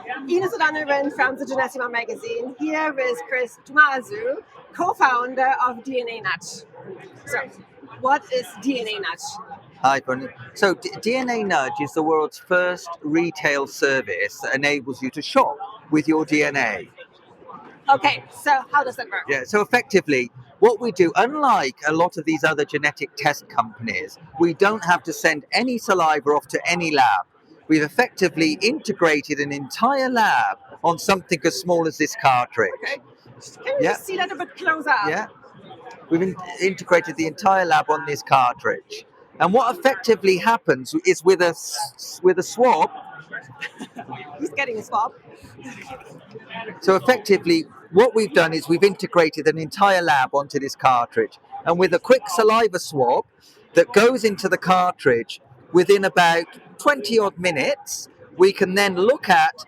Ines O'Donovan from the Genessima magazine, here with Chris Toumazou, co-founder of DNANudge. So, what is DNANudge? Hi, Brendan. So, DNANudge is the world's first retail service that enables you to shop with your DNA. Okay, so how does that work? Yeah, so effectively, what we do, unlike a lot of these other genetic test companies, we don't have to send any saliva off to any lab. We've effectively integrated an entire lab on something as small as this cartridge. Okay. Can you just see that a bit closer? Yeah. We've integrated the entire lab on this cartridge. And what effectively happens is with a swab. He's getting a swab. So effectively, what we've done is we've integrated an entire lab onto this cartridge. And with a quick saliva swab that goes into the cartridge within about 20 odd minutes, we can then look at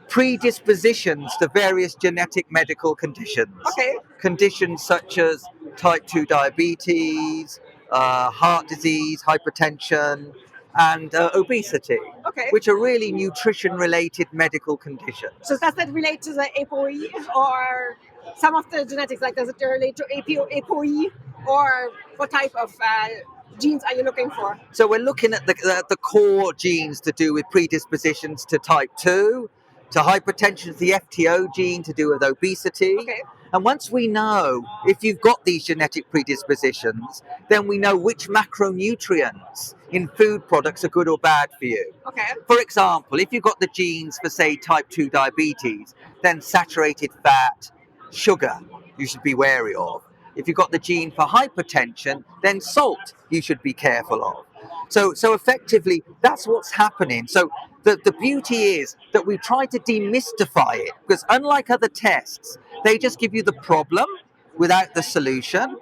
predispositions to various genetic medical conditions. Okay. Conditions such as type 2 diabetes, heart disease, hypertension, and obesity, which are really nutrition-related medical conditions. So does that relate to the ApoE or some of the genetics? Like, does it relate to ApoE, or what type of genes are you looking for? So we're looking at the core genes to do with predispositions to type 2, to hypertension, the FTO gene to do with obesity. Okay. And once we know if you've got these genetic predispositions, then we know which macronutrients in food products are good or bad for you. Okay. For example, if you've got the genes for, say, type 2 diabetes, then saturated fat, sugar, you should be wary of. If you've got the gene for hypertension, then salt you should be careful of. So effectively, that's what's happening. So the beauty is that we try to demystify it, because unlike other tests, they just give you the problem without the solution.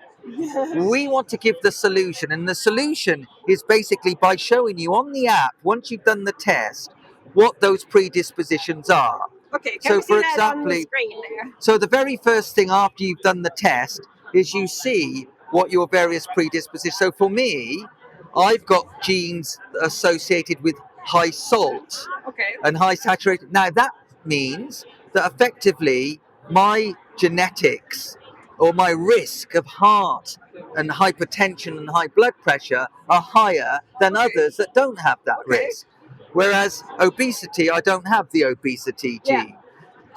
We want to give the solution, and the solution is basically by showing you on the app, once you've done the test, what those predispositions are. Okay, can we see that on the screen there? So the very first thing after you've done the test is you see what your various predispositions. So for me, I've got genes associated with high salt and high saturated. Now that means that effectively my genetics or my risk of heart and hypertension and high blood pressure are higher than others that don't have that risk. Whereas obesity, I don't have the obesity gene.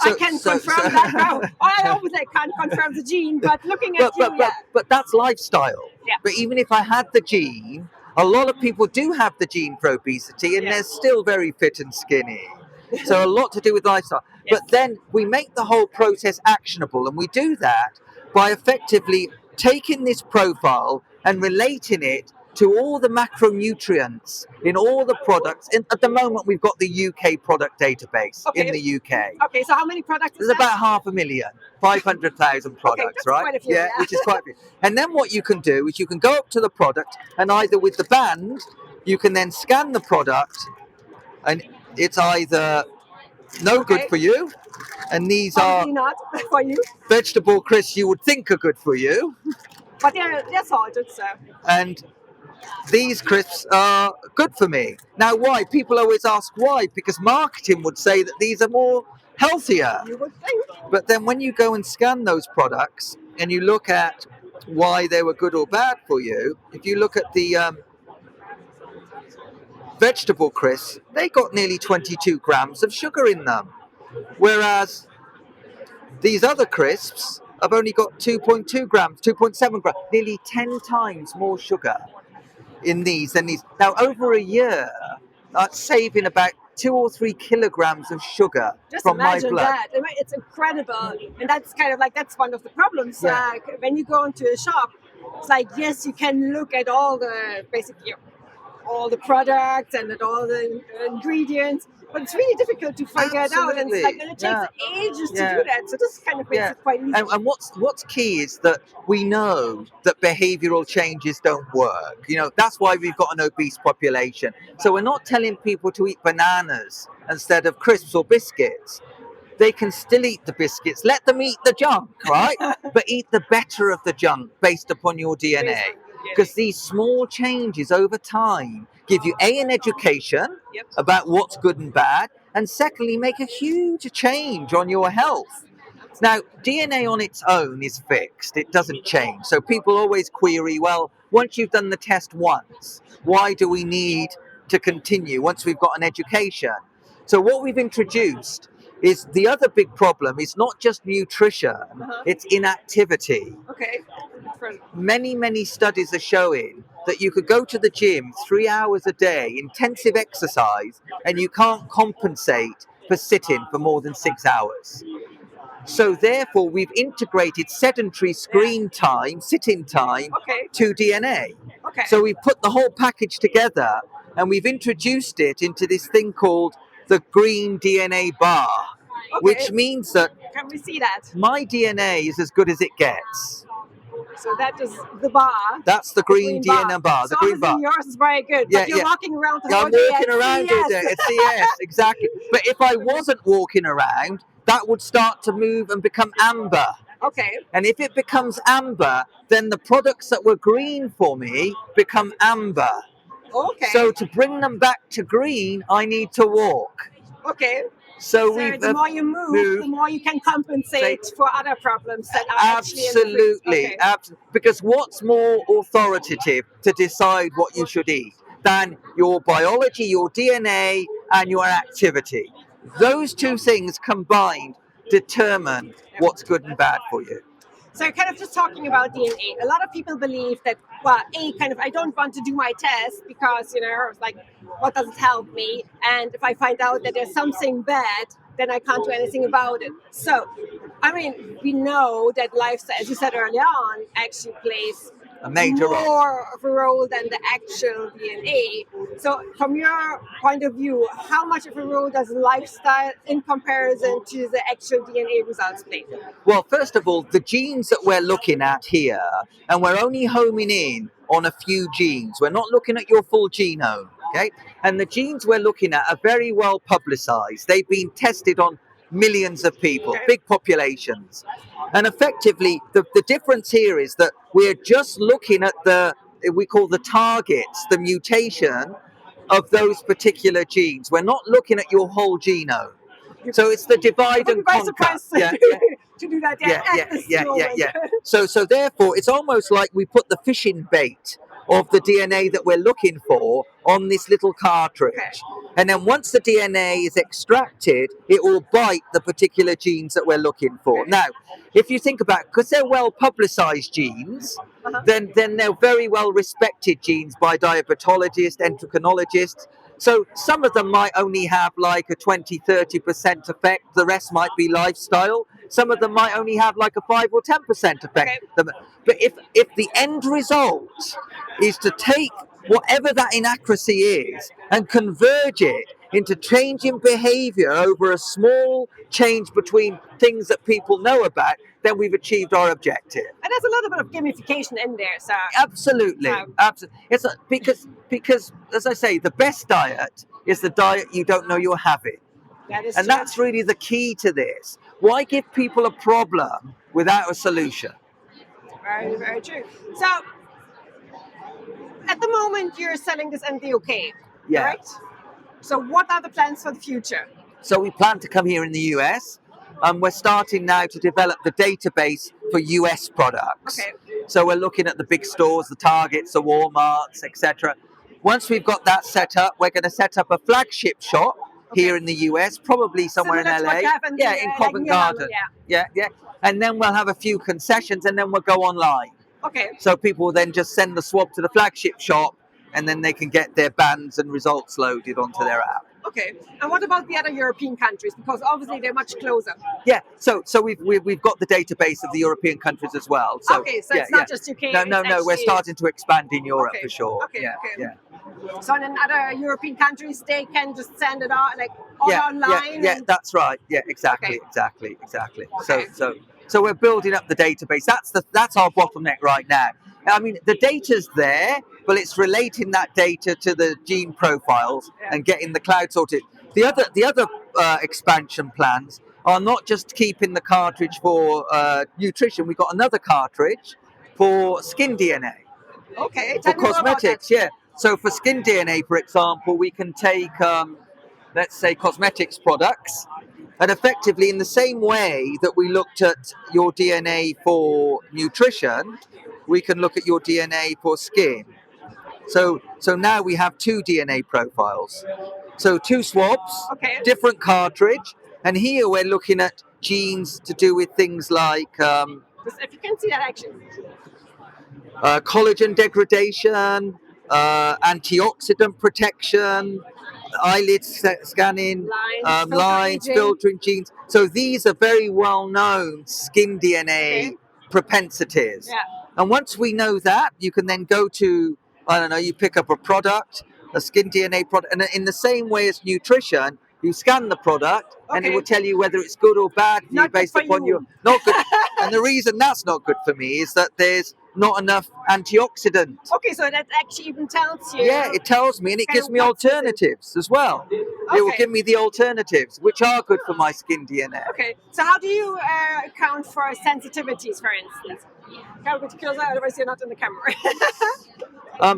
I can confirm that now. I obviously can't confirm the gene, but looking at but that's lifestyle. Yeah. But even if I had the gene, a lot of people do have the gene for obesity, and they're still very fit and skinny. So a lot to do with lifestyle. Yes. But then we make the whole process actionable, and we do that by effectively taking this profile and relating it to all the macronutrients in all the products. At the moment, we've got the UK product database in the UK. Okay, so how many products There's about 500,000, 500,000 products, that's right? Quite a few, yeah, which is quite a few. And then what you can do is you can go up to the product, and either with the band, you can then scan the product, and it's either no good for you, and these Probably not for you. vegetable crisps you would think are good for you. But they're salted, so. And these crisps are good for me. Now, why? People always ask why, because marketing would say that these are more healthier. You would think. But then when you go and scan those products and you look at why they were good or bad for you, if you look at the vegetable crisps, they got nearly 22 grams of sugar in them. Whereas these other crisps have only got 2.2 grams, 2.7 grams, nearly 10 times more sugar in these than these. Now, over a year, that's saving about 2 or 3 kilograms of sugar from my blood. Just imagine that. It's incredible. And that's kind of like, that's one of the problems. Yeah. When you go into a shop, it's like, yes, you can look at all the, basically, all the products and at all the ingredients, but it's really difficult to figure it out, and it's like, and it takes ages to do that. So this kind of makes it quite easy. And what's key is that we know that behavioural changes don't work. You know, that's why we've got an obese population. So we're not telling people to eat bananas instead of crisps or biscuits. They can still eat the biscuits. Let them eat the junk, right? But eat the better of the junk based upon your DNA. Because these small changes over time give you an education about what's good and bad, and secondly, make a huge change on your health. Now, DNA on its own is fixed. It doesn't change. So people always query, well, once you've done the test once, why do we need to continue once we've got an education? So what we've introduced is the other big problem is not just nutrition, it's inactivity. Okay. Many studies are showing that you could go to the gym 3 hours a day, intensive exercise, and you can't compensate for sitting for more than 6 hours. So therefore, we've integrated sedentary screen time, sitting time, to DNA. Okay. So we've put the whole package together and we've introduced it into this thing called the green DNA bar, which means that can we see that? My DNA is as good as it gets. So that is the bar. That's the green DNA bar. So the green bar. Yours is very good. Yeah, but you're walking around the whole I'm day walking at around CES. all day at CES, exactly. But if I wasn't walking around, that would start to move and become amber. Okay. And if it becomes amber, then the products that were green for me become amber. Okay. So to bring them back to green, I need to walk. Okay. So the more you move, the more you can compensate for other problems that are absolutely. Because what's more authoritative to decide what you should eat than your biology, your DNA, and your activity? Those two things combined determine what's good and bad for you. So kind of just talking about DNA, a lot of people believe that, well, I don't want to do my test because, like, what does it help me? And if I find out that there's something bad, then I can't do anything about it. So, I mean, we know that lifestyle, as you said earlier on, actually plays a major more of a role than the actual DNA. So from your point of view, how much of a role does lifestyle in comparison to the actual DNA results play? Well, first of all, the genes that we're looking at here, and we're only homing in on a few genes. We're not looking at your full genome, okay? And the genes we're looking at are very well publicized. They've been tested on millions of people, big populations. And effectively, the difference here is that we're just looking at we call the targets, the mutation of those particular genes. We're not looking at your whole genome. So it's the divide and conquer. To do that. So therefore, it's almost like we put the fishing bait of the DNA that we're looking for on this little cartridge. And then once the DNA is extracted, it will bite the particular genes that we're looking for. Now, if you think about it, because they're well publicized genes, then they're very well respected genes by diabetologists, endocrinologists. So some of them might only have like a 20-30% effect. The rest might be lifestyle. Some of them might only have like a 5 or 10% effect. But if the end result is to take whatever that inaccuracy is and converge it into changing behavior over a small change between things that people know about, then we've achieved our objective. And there's a little bit of gamification in there, so absolutely. It's because, as I say, the best diet is the diet you don't know you're having. And that's really the key to this. Why give people a problem without a solution? Very, very true. So, at the moment, you're selling this in the UK, right? So what are the plans for the future? So we plan to come here in the US. We're starting now to develop the database for US products. So we're looking at the big stores, the Targets, the Walmarts, etc. Once we've got that set up, we're going to set up a flagship shop here in the US, probably somewhere in LA. In Covent Garden. And then we'll have a few concessions and then we'll go online. So people will then just send the swab to the flagship shop and then they can get their bands and results loaded onto their app. And what about the other European countries? Because obviously they're much closer. So we've got the database of the European countries as well. So, it's not just UK. No. We're starting to expand in Europe for sure. So in other European countries, they can just send it out online. That's right. Exactly. So we're building up the database. That's our bottleneck right now. I mean, the data's there, but it's relating that data to the gene profiles and getting the cloud sorted. The other expansion plans are not just keeping the cartridge for nutrition. We've got another cartridge for skin DNA. For cosmetics. So for skin DNA, for example, we can take let's say, cosmetics products. And effectively, in the same way that we looked at your DNA for nutrition, we can look at your DNA for skin. So now we have 2 DNA profiles. So 2 swabs, Okay. different cartridge, and here we're looking at genes to do with things like If you can see that actually. collagen degradation, antioxidant protection, eyelid scanning, lines, filtering genes. So these are very well-known skin DNA propensities. Yeah. And once we know that, you can then go to, I don't know, you pick up a product, a skin DNA product, and in the same way as nutrition, you scan the product and it will tell you whether it's good or bad for you based upon your not good. And the reason that's not good for me is that there's not enough antioxidant. Okay, so that actually even tells you. Yeah, it tells me, and it gives me alternatives as well. Okay. It will give me the alternatives, which are good for my skin DNA. Okay, so how do you account for sensitivities, for instance? Go a bit closer, otherwise you're not in the camera.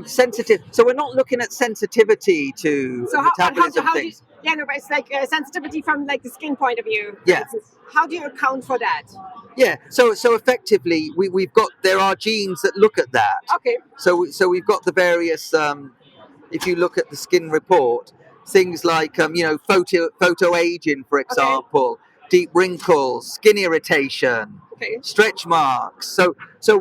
Sensitive. So we're not looking at sensitivity to metabolism things. But it's like sensitivity from like the skin point of view. Yeah. How do you account for that? Yeah. So effectively, there are genes that look at that. Okay. So we've got the various. If you look at the skin report, things like photo aging, for example, deep wrinkles, skin irritation, stretch marks. So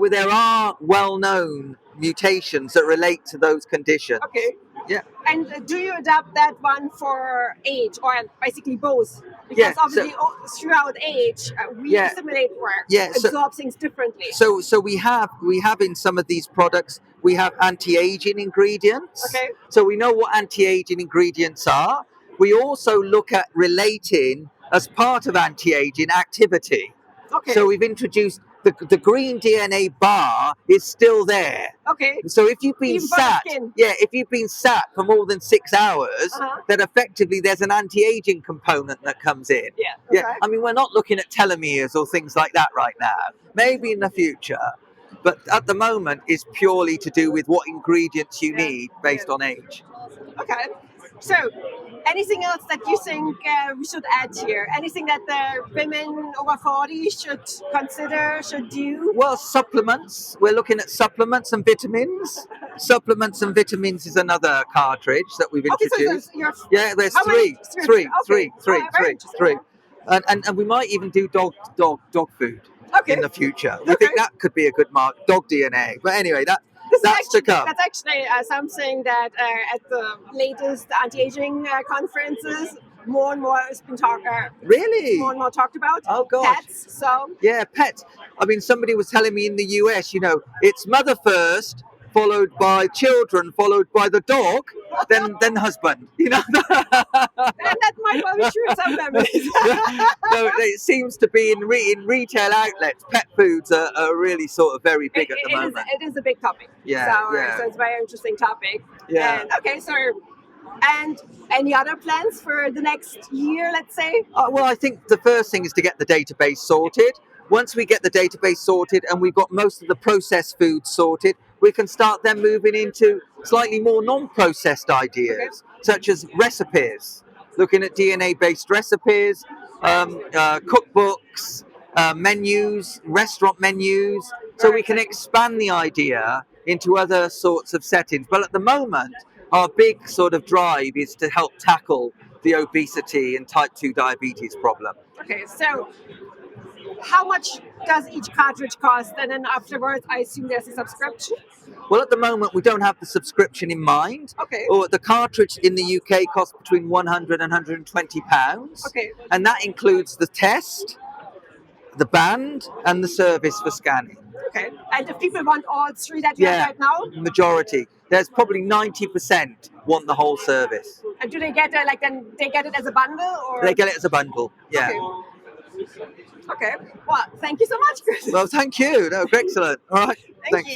there are well-known mutations that relate to those conditions. Okay. Yeah. And do you adapt that one for age, or basically both? Because obviously throughout age, we assimilate work, absorb things differently. So we have in some of these products, we have anti-aging ingredients. Okay. So we know what anti-aging ingredients are. We also look at relating as part of anti-aging activity. Okay. So we've introduced the green DNA bar is still there. Okay. So if you've been sat for more than 6 hours, then effectively there's an anti-aging component that comes in. Yeah. Okay. Yeah. I mean, we're not looking at telomeres or things like that right now. Maybe in the future, but at the moment it's purely to do with what ingredients you need based on age. Okay. So, anything else that you think we should add here? Anything that the women over 40 should consider, should do? Well, supplements. We're looking at supplements and vitamins. Supplements and vitamins is another cartridge that we've introduced. So there's three. And we might even do dog food in the future. I think that could be a good mark, dog DNA. But anyway, that's to come. That's actually something that at the latest anti-aging conferences, more and more has been talked. Really? More and more talked about. Oh gosh. Pets. So. Yeah, pets. I mean, somebody was telling me in the US, it's mother first, followed by children, followed by the dog, then husband. And that might well be true in some families. No, it seems to be in retail outlets. Pet foods are really sort of very big at the moment. It is a big topic. Yeah. So it's a very interesting topic. Yeah. And any other plans for the next year, let's say? Well, I think the first thing is to get the database sorted. Once we get the database sorted and we've got most of the processed foods sorted, we can start then moving into slightly more non-processed ideas, such as recipes, looking at DNA-based recipes, cookbooks, menus, restaurant menus, so we can expand the idea into other sorts of settings. But at the moment, our big sort of drive is to help tackle the obesity and type 2 diabetes problem. Okay, so how much does each cartridge cost? And then afterwards, I assume there's a subscription? Well, at the moment, we don't have the subscription in mind. Okay. Or the cartridge in the UK costs between £100 and £120. Okay. And that includes the test, the band, and the service for scanning. Okay. And if people want all three that you have right now? Majority. There's probably 90% want the whole service. And do they get it, then they get it as a bundle? Or? They get it as a bundle, yeah. Okay. Well, thank you so much, Chris. Well, thank you. No, excellent. All right. Thank you.